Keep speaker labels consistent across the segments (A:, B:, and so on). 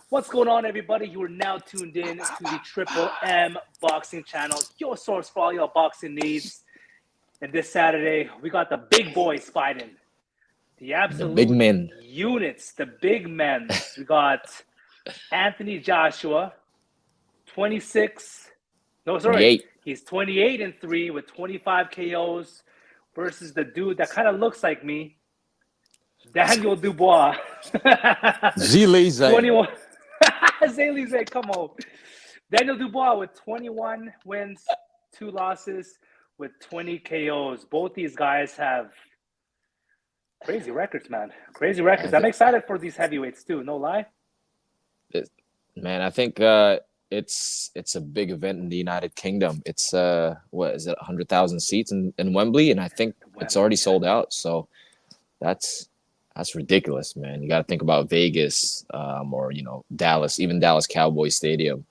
A: What's going on, everybody? You are now tuned in to the Triple M Boxing Channel, your source for all your boxing needs. And this Saturday, we got the big boys fighting, the
B: The big
A: absolute
B: men.
A: units, the big men's. We got Anthony Joshua, 26. No, sorry,
B: 28.
A: he's 28-3 with 25 KOs versus the dude that kind of looks like me, Daniel Dubois.
B: Zilize.
A: 21. Zalize, come on. Daniel Dubois with 21 wins, 2 losses with 20 KOs. Both these guys have crazy records, man. Crazy records. I'm excited for these heavyweights too, no lie.
B: Man, I think it's a big event in the United Kingdom. It's what is it, 100,000 seats in Wembley, and I think it's already sold out. So that's ridiculous, man. You got to think about Vegas, or Dallas, even Dallas Cowboys Stadium.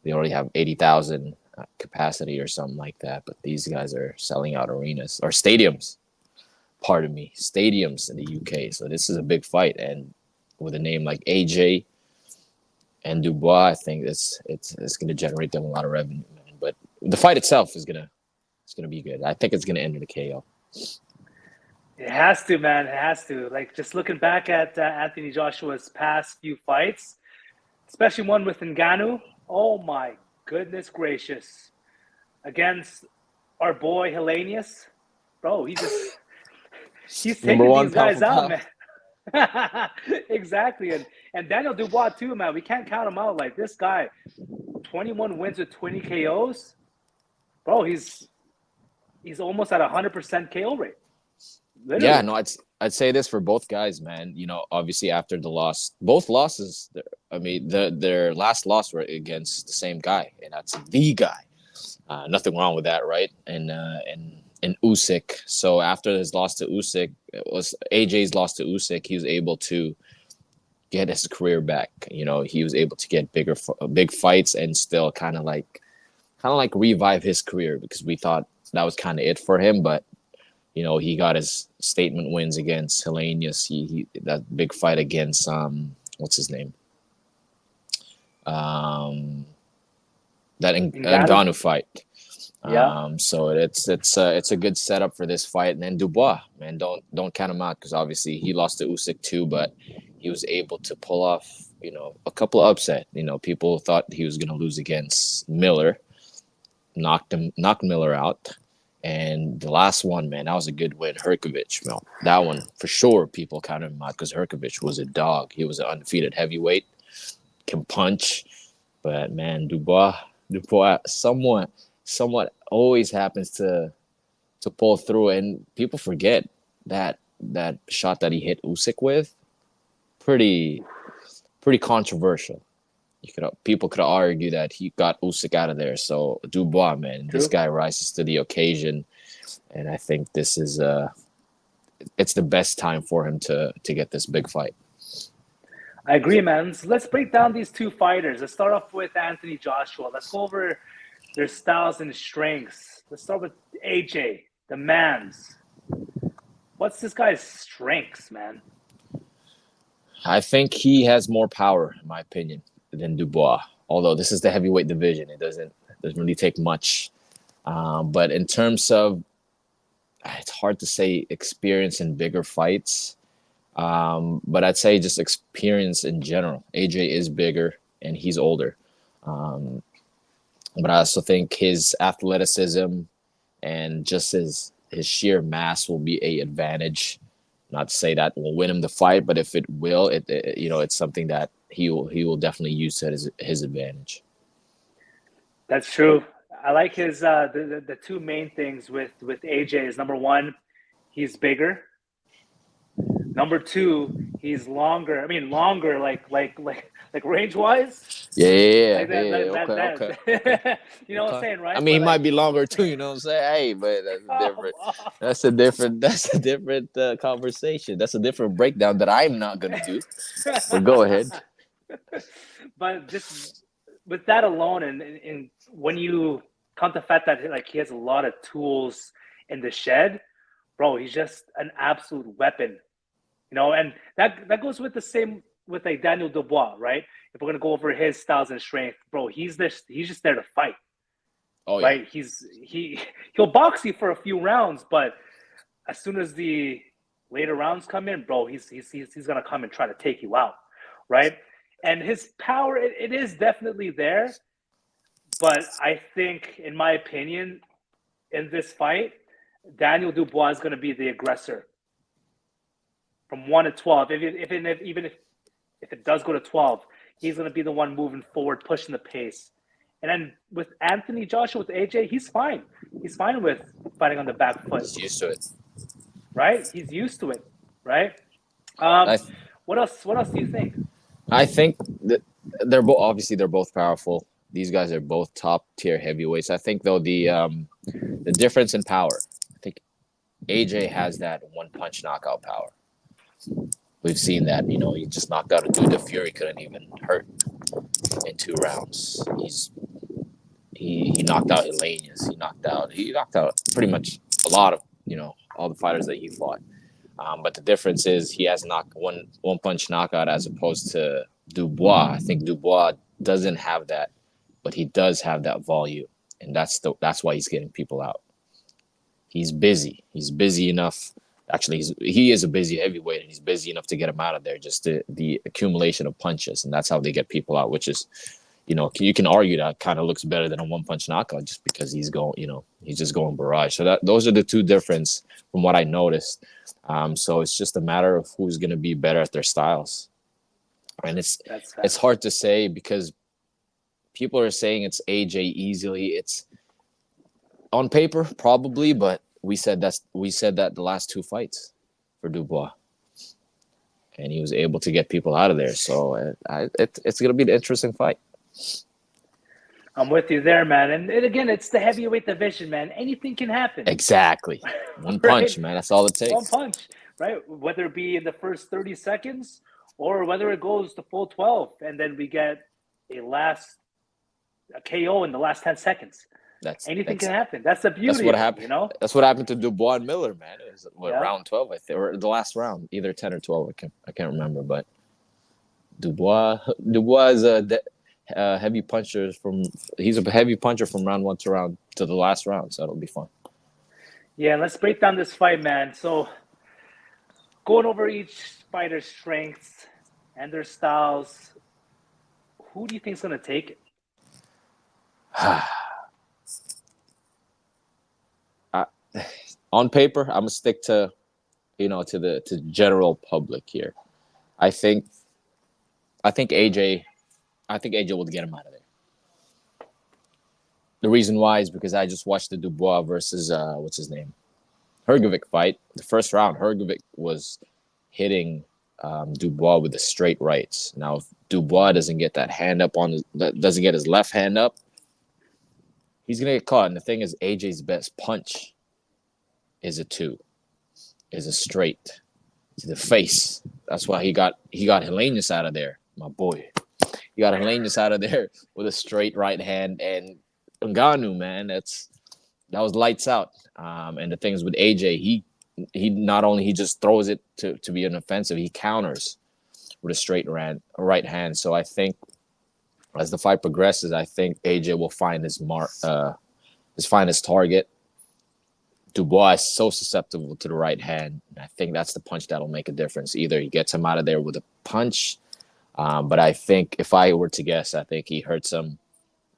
B: They already have 80,000 capacity or something like that. But these guys are selling out arenas or stadiums. Pardon me, stadiums in the UK. So this is a big fight, and with a name like AJ and Dubois, I think it's going to generate them a lot of revenue, man. But the fight itself is gonna be good. I think it's gonna end in a KO.
A: It has to, man. It has to. Like, just looking back at Anthony Joshua's past few fights, especially one with Ngannou. Oh my goodness gracious! Against our boy Hellenius, bro, he's
B: Number
A: taking
B: one
A: these guys
B: pound
A: out,
B: for
A: man. Exactly, and Daniel Dubois too, man. We can't count him out. Like, this guy, 21 wins with 20 KOs, bro. He's almost at 100% KO rate. Literally.
B: Yeah, no, I'd say this for both guys, man. Obviously after the loss, both losses. I mean, their last loss were against the same guy, and that's the guy. Nothing wrong with that, right? And Usyk. So after his loss to Usyk, it was AJ's loss to Usyk. He was able to get his career back. He was able to get big fights and still kind of like revive his career, because we thought that was kind of it for him, but. He got his statement wins against Hellenius. He that big fight against what's his name? That Ngannou fight.
A: Yeah.
B: So it's a good setup for this fight. And then Dubois, man, don't count him out, because obviously he lost to Usyk too, but he was able to pull off a couple of upset. People thought he was going to lose against Miller, knocked Miller out. And the last one, man, that was a good win. Hrgović, that one for sure. People counted him out because Hrgović was a dog. He was an undefeated heavyweight, can punch. But man, Dubois, somewhat always happens to pull through, and people forget that shot that he hit Usyk with, pretty controversial. People could argue that he got Usyk out of there. So Dubois, man,
A: True.
B: this guy rises to the occasion, and I think this is it's the best time for him to get this big fight.
A: I agree, man. So let's break down these two fighters. Let's start off with Anthony Joshua. Let's go over their styles and strengths. Let's start with AJ, the man's. What's this guy's strengths, man?
B: I think he has more power, in my opinion, than Dubois. Although this is the heavyweight division, it doesn't really take much. But in terms of, it's hard to say experience in bigger fights. But I'd say just experience in general. AJ is bigger and he's older. But I also think his athleticism and just his sheer mass will be an advantage. Not to say that will win him the fight, but if it will, it's something that he will definitely use to his advantage.
A: That's true. I like his the two main things with AJ is, number one, he's bigger. Number two, he's longer. I mean, longer like range wise.
B: Yeah.
A: Okay. You know what I'm saying, right?
B: I mean, he might be longer too. You know what I'm saying? Hey, but that's different. That's a different conversation. That's a different breakdown that I'm not gonna do. But go ahead.
A: But just with that alone, and when you come to the fact that like he has a lot of tools in the shed, bro, he's just an absolute weapon. And that goes with the same with like Daniel Dubois, right? If we're gonna go over his styles and strength, bro, he's this. He's just there to fight,
B: Oh yeah,
A: right? He'll box you for a few rounds, but as soon as the later rounds come in, bro, he's gonna come and try to take you out, right? And his power, it is definitely there, but I think, in my opinion, in this fight, Daniel Dubois is gonna be the aggressor from 1 to 12. Even if it does go to 12, he's gonna be the one moving forward, pushing the pace. And then with Anthony Joshua, with AJ, he's fine. He's fine with fighting on the back foot,
B: he's used to it.
A: right? He's used to it, right? Um,
B: I
A: what else? What else do you think?
B: I think that they're both powerful. These guys are both top tier heavyweights. I think though the difference in power. I think AJ has that one punch knockout power. We've seen that. He just knocked out a dude that Fury couldn't even hurt in 2 rounds. He knocked out Elenius. He knocked out pretty much a lot of all the fighters that he fought. But the difference is he has one punch knockout as opposed to Dubois. I think Dubois doesn't have that, but he does have that volume, and that's why he's getting people out. He's busy. He's busy enough. Actually, he is a busy heavyweight, and he's busy enough to get him out of there. Just the accumulation of punches, and that's how they get people out. Which is, you can argue that kind of looks better than a one punch knockout, just because he's just going barrage. So those are the two difference from what I noticed. So it's just a matter of who's going to be better at their styles, and it's hard to say because people are saying it's AJ easily. It's on paper probably, but we said that the last 2 fights for Dubois, and he was able to get people out of there. So it's going to be an interesting fight.
A: I'm with you there, man. And again, it's the heavyweight division, man. Anything can happen.
B: Exactly. One punch, man. That's all it takes.
A: One punch, right? Whether it be in the first 30 seconds or whether it goes to full 12, and then we get a KO in the last 10 seconds. Anything can happen. That's the beauty.
B: That's what happened. That's what happened to Dubois and Miller, man. It was round 12, I think, or the last round, either 10 or 12. I can't remember, but Dubois is a heavy puncher he's a heavy puncher from round 1 to the last round, so it'll be fun.
A: Yeah, let's break down this fight, man. So going over each fighter's strengths and their styles, who do you think is going to take it?
B: On paper, I'm gonna stick to the general public here. I think AJ will get him out of there. The reason why is because I just watched the Dubois versus what's his name, Hrgovic fight. The first round, Hrgovic was hitting Dubois with the straight rights. Now, if Dubois doesn't get that hand up doesn't get his left hand up, he's gonna get caught. And the thing is, AJ's best punch is a straight to the face. That's why he got Helenius out of there, my boy. He got Helenius out of there with a straight right hand. And Ngannou, man, that was lights out. And the thing is with AJ, he not only he just throws it to be an offensive, he counters with a straight right hand. So I think as the fight progresses, I think AJ will find his target. Dubois is so susceptible to the right hand. I think that's the punch that'll make a difference. Either he gets him out of there with a punch, but I think if I were to guess, I think he hurts him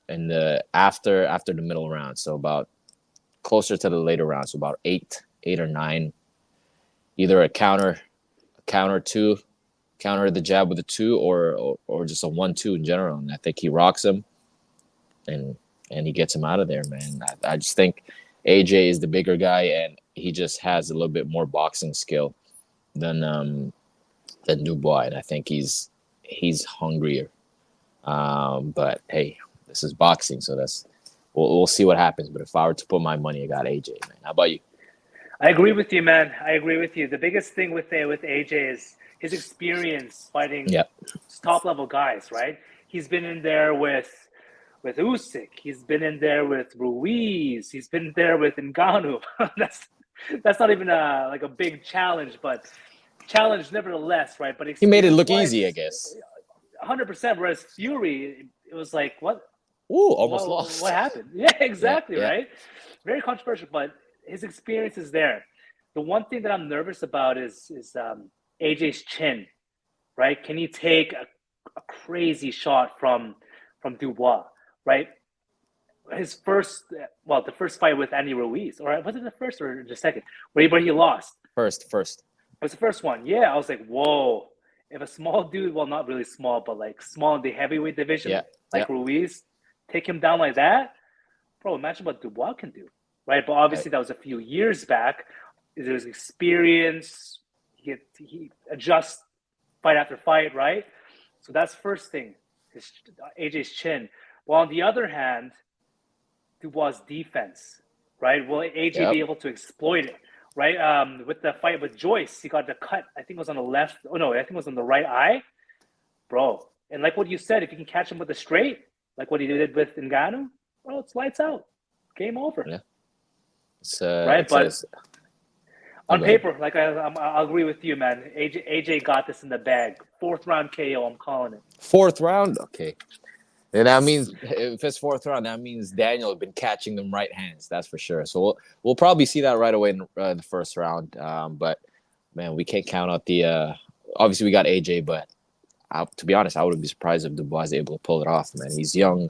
B: in the after the middle round. So about closer to the later rounds, so about 8 or 9. Either a counter the jab with a 2, or just a 1-2 in general. And I think he rocks him, and he gets him out of there, man. I just think AJ is the bigger guy, and he just has a little bit more boxing skill than Dubois, and I think he's hungrier. But hey, this is boxing, so we'll see what happens. But if I were to put my money, I got AJ, man. How about you?
A: I agree with you, man. I agree with you. The biggest thing with AJ is his experience fighting top level guys, right? He's been in there with Usyk. He's been in there with Ruiz. He's been there with Ngannou. That's not even a big challenge, but challenge nevertheless, right? But
B: He made it look
A: experience-wise,
B: easy, I guess.
A: 100%. Whereas Fury, it was like,
B: Ooh, almost
A: what
B: lost.
A: happened? Yeah,
B: Yeah,
A: exactly,
B: yeah,
A: right? Very controversial, but his experience is there. The one thing that I'm nervous about is AJ's chin, right? Can he take a crazy shot from Dubois, right? His first, well, the first fight with Andy Ruiz, or was it the first or the second, where he lost?
B: first.
A: It was the first one. Yeah, I was like, whoa. If a small dude, well, not really small, but like small in the heavyweight division,
B: Yeah, yeah.
A: like Ruiz, take him down like that, bro, imagine what Dubois can do, right? But
B: I,
A: obviously, that was a few years back. There's experience. He adjusts fight after fight, right? So that's first thing, his AJ's chin. Well, on the other hand, Dubois' defense, right? Will AJ
B: yep.
A: be able to exploit it, right? With the fight with Joyce, he got the cut. I think it was on the left. Oh no, I think it was on the right eye, bro. And like what you said, if you can catch him with a straight, like what he did with Ngannou, bro, it's lights out, game over,
B: Yeah.
A: right? But
B: Oh,
A: on
B: go ahead.
A: paper, like I'll agree with you, man. AJ got this in the bag. Fourth round KO, I'm calling it.
B: Fourth round, okay. And that means if it's fourth round, that means Daniel has been catching them right hands. That's for sure. So we'll probably see that right away in the first round. But man, we can't count out the. Obviously, we got AJ, but to be honest, I wouldn't be surprised if Dubois is able to pull it off. Man, he's young.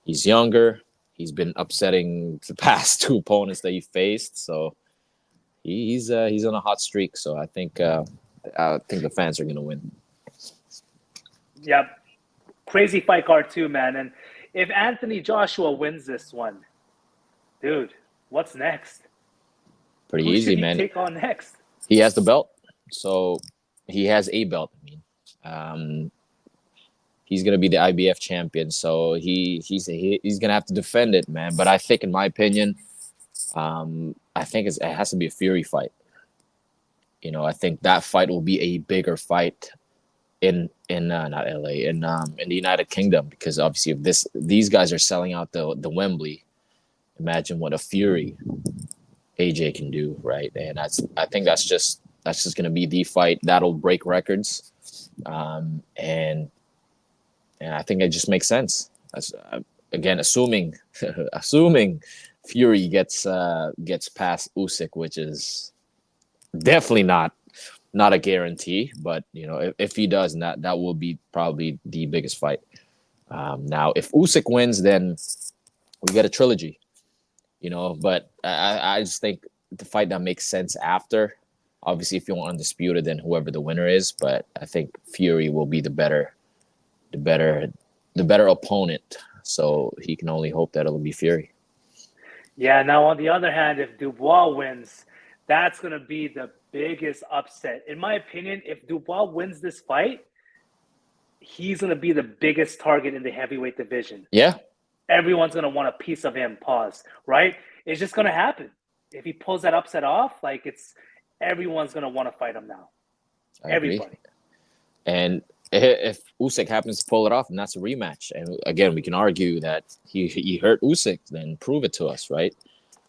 B: He's younger. He's been upsetting the past two opponents that he faced. So he's on a hot streak. So I think the fans are gonna win.
A: Yep, crazy fight card too, man. And if Anthony Joshua wins this one, dude, what's next?
B: Pretty
A: Who
B: easy,
A: should he
B: man.
A: take on next?
B: He has the belt, so he has a belt. I mean, um, he's gonna be the IBF champion, so he's gonna have to defend it, man. But I think, in my opinion, I think it has to be a Fury fight. You know, I think that fight will be a bigger fight in not LA in the United Kingdom, because obviously if these guys are selling out the Wembley, imagine what a Fury AJ can do, right? And I think that's just gonna be the fight that'll break records, and I think it just makes sense. Again, assuming Fury gets past Usyk, which is definitely not a guarantee, but you know, if he does, that will be probably the biggest fight. Now, if Usyk wins, then we get a trilogy, you know. But I just think the fight that makes sense after, obviously, if you want undisputed, then whoever the winner is. But I think Fury will be the better opponent. So he can only hope that it'll be Fury.
A: Yeah, now on the other hand, if Dubois wins, that's going to be the biggest upset. In my opinion, if Dubois wins this fight, he's going to be the biggest target in the heavyweight division.
B: Yeah.
A: Everyone's going to want a piece of him, pause, right? It's just going to happen. If he pulls that upset off, like everyone's going to want to fight him now.
B: I agree.
A: Everybody.
B: And if Usyk happens to pull it off, and that's a rematch, and again, we can argue that he hurt Usyk, then prove it to us, right?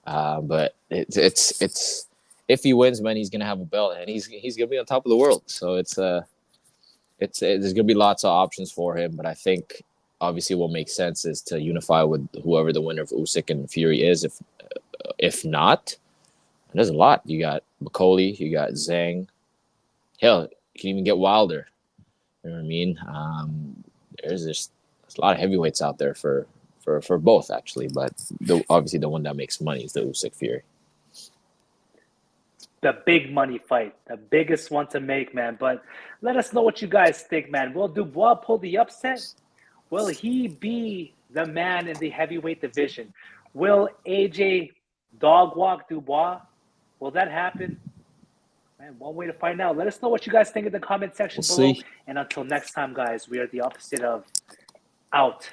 B: But it's if he wins, man, he's gonna have a belt, and he's gonna be on top of the world. So there's gonna be lots of options for him. But I think obviously what makes sense is to unify with whoever the winner of Usyk and Fury is. If not, there's a lot. You got Bakoli, you got Zhang. Hell, you can even get Wilder. You know what I mean? There's a lot of heavyweights out there for both, actually, but obviously the one that makes money is the Usyk Fury.
A: The big money fight, the biggest one to make, man. But let us know what you guys think, man. Will Dubois pull the upset? Will he be the man in the heavyweight division? Will AJ dog walk Dubois? Will that happen? Man, one way to find out. Let us know what you guys think in the comment section below.
B: See.
A: And until next time, guys, we are the opposite of out.